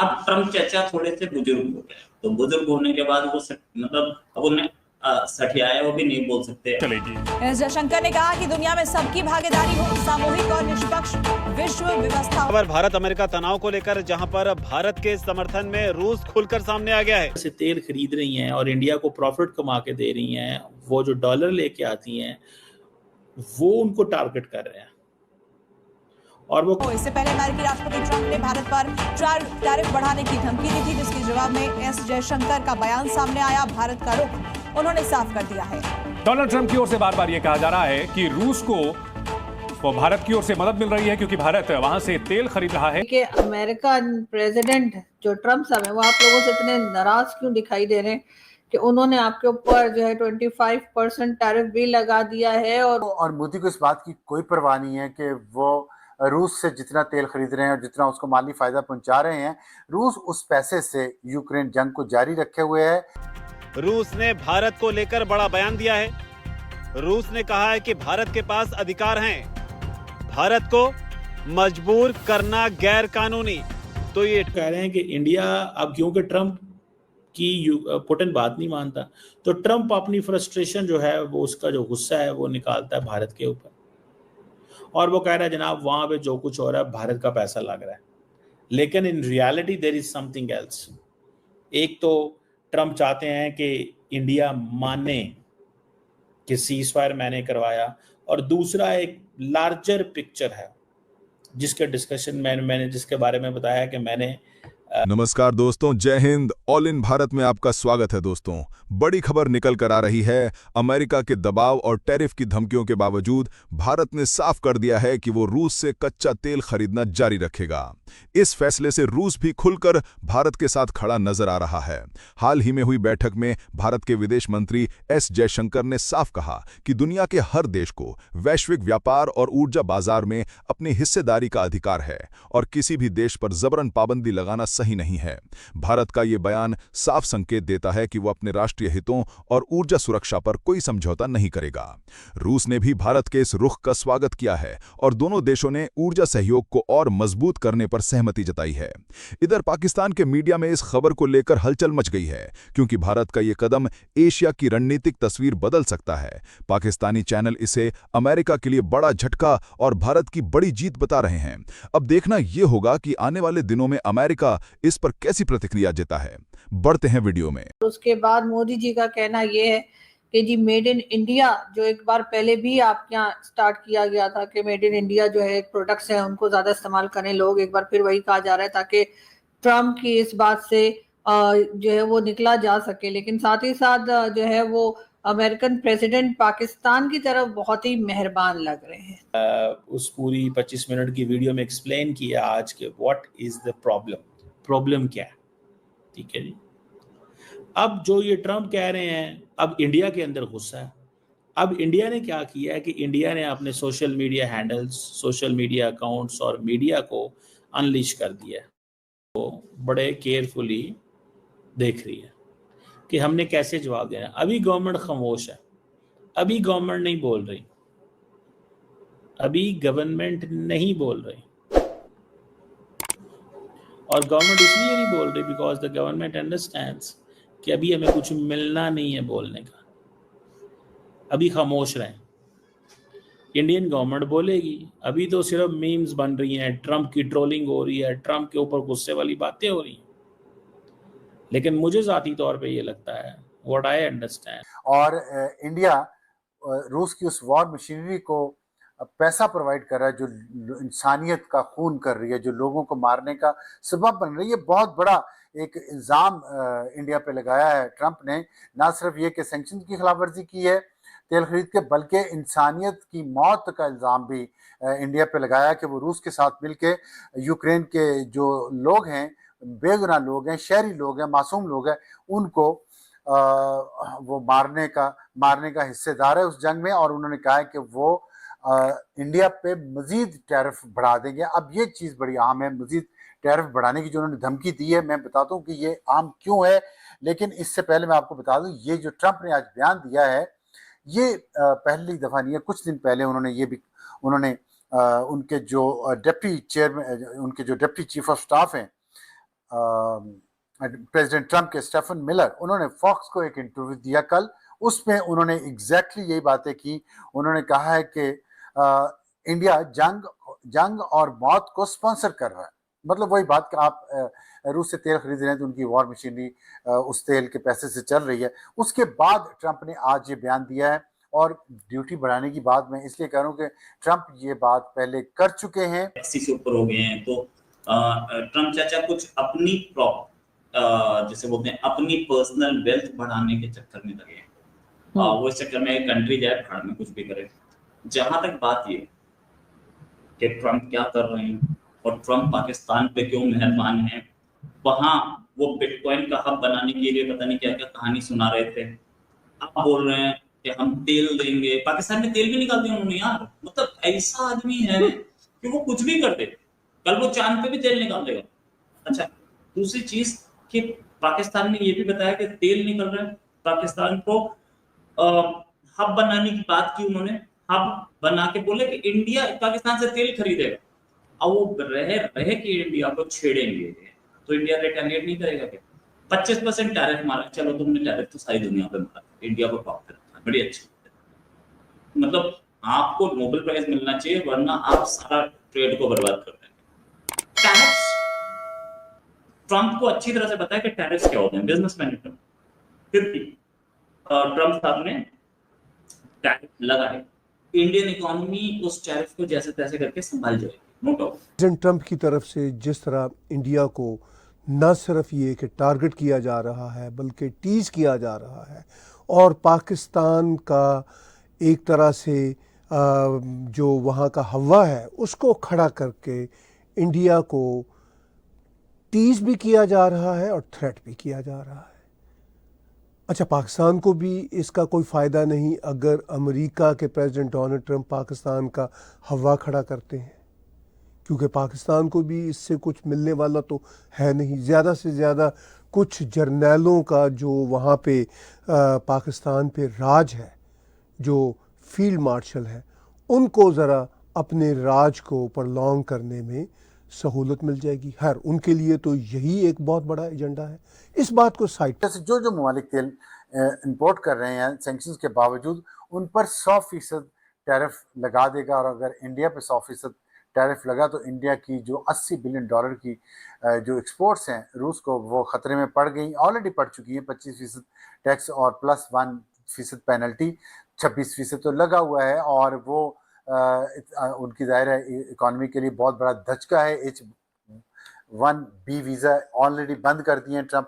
अब ट्रम्प चाचा थोड़े से बुजुर्ग हो गए, तो बुजुर्ग होने के बाद वो मतलब अब उन्हें सठियाए वो भी नहीं बोल सकते। चलेगी। एस जयशंकर ने कहा कि दुनिया में सबकी भागीदारी हो, सामूहिक और निष्पक्ष विश्व व्यवस्था। खबर भारत अमेरिका तनाव को लेकर, जहां पर भारत के समर्थन में रूस खुलकर सामने आ गया है। से तेल खरीद रही हैं और इंडिया को प्रॉफिट कमा के दे रही हैं, वो जो डॉलर लेके आती हैं वो उनको टारगेट कर रहे हैं। और वो इससे पहले अमेरिकी राष्ट्रपति ट्रंप ने भारत पर टैरिफ बढ़ाने की धमकी दी थी, जिसके जवाब में एस जयशंकर का बयान सामने आया। भारत का रुख उन्होंने साफ कर दिया है। डोनाल्ड ट्रंप की ओर से बार बार यह कहा जा रहा है कि रूस को भारत की ओर से मदद मिल रही है, क्योंकि भारत वहां से तेल खरीद रहा है। कि अमेरिकन प्रेसिडेंट जो ट्रंप साहब है वो आप लोगों से इतने नाराज क्यों दिखाई दे रहे हैं कि उन्होंने आपके ऊपर जो है 25% टैरिफ भी लगा दिया है। और मोदी को इस बात की कोई परवाह नहीं है कि वो रूस से जितना तेल खरीद रहे हैं और जितना उसको माली फायदा पहुंचा रहे हैं, रूस उस पैसे से यूक्रेन जंग को जारी रखे हुए है। रूस ने भारत को लेकर बड़ा बयान दिया है। रूस ने कहा है कि भारत के पास अधिकार हैं भारत को मजबूर करना गैर कानूनी। तो ये कह रहे हैं कि इंडिया अब क्योंकि ट्रंप की पुतिन बात नहीं मानता, तो ट्रंप अपनी फ्रस्ट्रेशन जो है वो उसका जो गुस्सा है वो निकालता है भारत के ऊपर, और वो कह रहा है जनाब वहां पे जो कुछ हो रहा है भारत का पैसा लग रहा है। लेकिन in reality there is something else. एक तो ट्रंप चाहते हैं कि इंडिया माने कि सीजफायर मैंने करवाया, और दूसरा एक लार्जर पिक्चर है जिसके डिस्कशन मैंने जिसके बारे में बताया कि मैंने नमस्कार दोस्तों, जय हिंद। ऑल इन भारत में आपका स्वागत है। दोस्तों, बड़ी खबर निकल कर आ रही है। अमेरिका के दबाव और टैरिफ की धमकियों के बावजूद भारत ने साफ कर दिया है कि वो रूस से कच्चा तेल खरीदना जारी रखेगा। इस फैसले से रूस भी खुलकर भारत के साथ खड़ा नजर आ रहा है। हाल ही में हुई बैठक में भारत के विदेश मंत्री एस जयशंकर ने साफ कहा कि दुनिया के हर देश को वैश्विक व्यापार और ऊर्जा बाजार में अपनी हिस्सेदारी का अधिकार है और किसी भी देश पर जबरन पाबंदी लगाना सही नहीं है। भारत का ये बयान साफ संकेत देता है कि वो अपने राष्ट्रीय हितों और ऊर्जा सुरक्षा पर कोई समझौता नहीं करेगा। रूस ने भी भारत के इस रुख का स्वागत किया है और दोनों देशों ने ऊर्जा सहयोग को और मजबूत करने पर सहमति जताई है। इधर पाकिस्तान के मीडिया में इस खबर को लेकर हलचल मच गई है, क्योंकि भारत का ये कदम एशिया की रणनीतिक तस्वीर बदल सकता है। पाकिस्तानी चैनल इसे अमेरिका के लिए बड़ा झटका और भारत की बड़ी जीत बता रहे हैं। अब देखना यह होगा कि आने वाले दिनों में अमेरिका इस पर कैसी प्रतिक्रिया देता है। बढ़ते हैं वीडियो में। उसके बाद मोदी जी का कहना यह है कि जी मेड इन इंडिया, जो एक बार पहले भी आपके यहाँ स्टार्ट किया गया था कि मेड इन इंडिया जो है प्रोडक्ट्स हैं उनको ज्यादा इस्तेमाल करें लोग, एक बार फिर वही कहा जा रहा है ताकि ट्रम्प की इस बात से जो है वो निकला जा सके। लेकिन साथ ही साथ जो है वो अमेरिकन प्रेसिडेंट पाकिस्तान की तरफ बहुत ही मेहरबान लग रहे हैं। उस पूरी 25 मिनट की वीडियो में एक्सप्लेन किया आज के व्हाट इज द प्रॉब्लम क्या है। ठीक है जी। अब जो ये ट्रम्प कह रहे हैं, अब इंडिया के अंदर गुस्सा है। अब इंडिया ने क्या किया है कि इंडिया ने अपने social media handles, social media accounts और मीडिया को अनलीश कर दिया है। तो बड़े केयरफुली देख रही है कि हमने कैसे जवाब देना है। अभी गवर्नमेंट खामोश है, अभी गवर्नमेंट नहीं बोल रही, अभी गवर्नमेंट नहीं बोल रही। और गवर्नमेंट इसलिए नहीं बोल रही बिकॉज द गवर्नमेंट अंडरस्टैंड्स कि अभी हमें कुछ मिलना नहीं है बोलने का, अभी खामोश रहें। इंडियन गवर्नमेंट बोलेगी। अभी तो सिर्फ मीम्स बन रही हैं, ट्रम्प की ट्रोलिंग हो रही है, ट्रम्प के ऊपर गुस्से वाली बातें हो रही हैं। लेकिन मुझे ज़ाती तौर पे ये लगता है, व्हाट आई अंडरस्टैंड, और इंडिया रूस की उस वॉर मशीनरी को पैसा प्रोवाइड कर रहा है जो इंसानियत का खून कर रही है, जो लोगों को मारने का सबब बन रही है। बहुत बड़ा एक इल्ज़ाम इंडिया पे लगाया है ट्रंप ने। ना सिर्फ ये कि सैंक्शन की खिलाफ वर्जी की है तेल खरीद के, बल्कि इंसानियत की मौत का इल्ज़ाम भी इंडिया पे लगाया कि वो रूस के साथ मिलके यूक्रेन के जो लोग हैं, बेगुनाह लोग हैं, शहरी लोग हैं, मासूम लोग हैं, उनको वो मारने का हिस्सेदार है उस जंग में। और उन्होंने कहा है कि वो इंडिया पे मजीद टैरिफ बढ़ा देंगे। अब ये चीज़ बड़ी अहम है, मजीद टैरिफ बढ़ाने की जो उन्होंने धमकी दी है। मैं बताता हूँ कि ये आम क्यों है, लेकिन इससे पहले मैं आपको बता दूँ, ये जो ट्रंप ने आज बयान दिया है ये पहली दफ़ा नहीं है। कुछ दिन पहले उन्होंने उनके जो डिप्टी चीफ ऑफ स्टाफ हैं प्रेसिडेंट ट्रम्प के स्टेफन मिलर, उन्होंने फॉक्स को एक इंटरव्यू दिया कल, उसमें उन्होंने एग्जैक्टली यही बातें की। उन्होंने कहा है कि इंडिया जंग और मौत को स्पॉन्सर कर रहा है। मतलब वही बात कि आप रूस से तेल खरीद रहे हैं तो उनकी वॉर मशीनरी उस तेल के पैसे से चल रही है। उसके बाद ट्रंप ने आज ये बयान दिया है, और ड्यूटी बढ़ाने की बात मैं इसलिए कह रहा हूं कि ट्रंप ये बात पहले कर चुके हैं। 80 से ऊपर हो गए हैं, तो ट्रंप चाचा कुछ अपनी जैसे बोलते हैं अपनी पर्सनल वेल्थ बढ़ाने के चक्कर में लगे हैं। वो इस चक्कर में एक कंट्री जाए भाड़ में कुछ भी करे। जहां तक बात ये कि ट्रंप क्या कर रहे हैं और ट्रंप पाकिस्तान पे क्यों मेहरबान है, वहां वो बिटकॉइन का हब बनाने के लिए पता नहीं क्या क्या कहानी सुना रहे थे। आप बोल रहे हैं कि हम तेल देंगे, पाकिस्तान में तेल भी निकाल दिया उन्होंने यार। मतलब ऐसा आदमी है कि वो कुछ भी कर दे, कल वो चांद पे भी तेल निकाल देगा। अच्छा, दूसरी चीज कि पाकिस्तान ने ये भी बताया कि तेल निकल रहा है, पाकिस्तान को हब बनाने की बात की उन्होंने। हब बना के बोले कि इंडिया पाकिस्तान से तेल खरीदेगा। अब वो रहे कि इंडिया को छेड़ेंगे तो इंडिया रिटेलिएट नहीं करेगा क्या? 25% टैरिफ मारा, चलो तुमने टैरिफ तो सारी दुनिया पे मारा, इंडिया को टॉप पे रखा, बड़ी अच्छी बात है। मतलब आपको नोबेल प्राइज मिलना चाहिए, वरना आप सारा ट्रेड को बर्बाद कर रहे हैं। टैरिफ्स, ट्रंप को अच्छी तरह से पता है कि टैरिफ्स क्या होते हैं, बिजनेसमैन है ट्रंप। फिर भी ट्रंप साहब ने टैरिफ लगाए, इंडियन इकोनॉमी उस टैरिफ को जैसे तैसे करके संभाल जाएगी, नो डाउट। प्रेसिडेंट ट्रंप की तरफ से जिस तरह इंडिया को न सिर्फ ये कि टारगेट किया जा रहा है बल्कि टीज किया जा रहा है, और पाकिस्तान का एक तरह से जो वहाँ का हवा है उसको खड़ा करके इंडिया को टीज भी किया जा रहा है और थ्रेट भी किया जा रहा है। अच्छा, पाकिस्तान को भी इसका कोई फ़ायदा नहीं अगर अमेरिका के प्रेसिडेंट डोनाल्ड ट्रंप पाकिस्तान का हवा खड़ा करते हैं, क्योंकि पाकिस्तान को भी इससे कुछ मिलने वाला तो है नहीं। ज़्यादा से ज़्यादा कुछ जर्नैलों का जो वहाँ पे पाकिस्तान पे राज है, जो फील्ड मार्शल है, उनको ज़रा अपने राज को प्रलॉन्ग करने में सहूलत मिल जाएगी। खैर, उनके लिए तो यही एक बहुत बड़ा एजेंडा है। इस बात को साइड जैसे जो ममालिक तेल इंपोर्ट कर रहे हैं सैंक्शंस के बावजूद, उन पर 100% टैरिफ लगा देगा, और अगर इंडिया पे 100% टैरिफ लगा तो इंडिया की जो $80 बिलियन की जो एक्सपोर्ट्स हैं रूस को, वो ख़तरे में पड़ गई, ऑलरेडी पड़ चुकी हैं। 25% टैक्स और +1% पेनल्टी, 26% तो लगा हुआ है, और वो उनकी ज़ाहिर है इकॉनमी के लिए बहुत बड़ा धचका है। H-1B वीज़ा ऑलरेडी बंद कर दिए हैं ट्रंप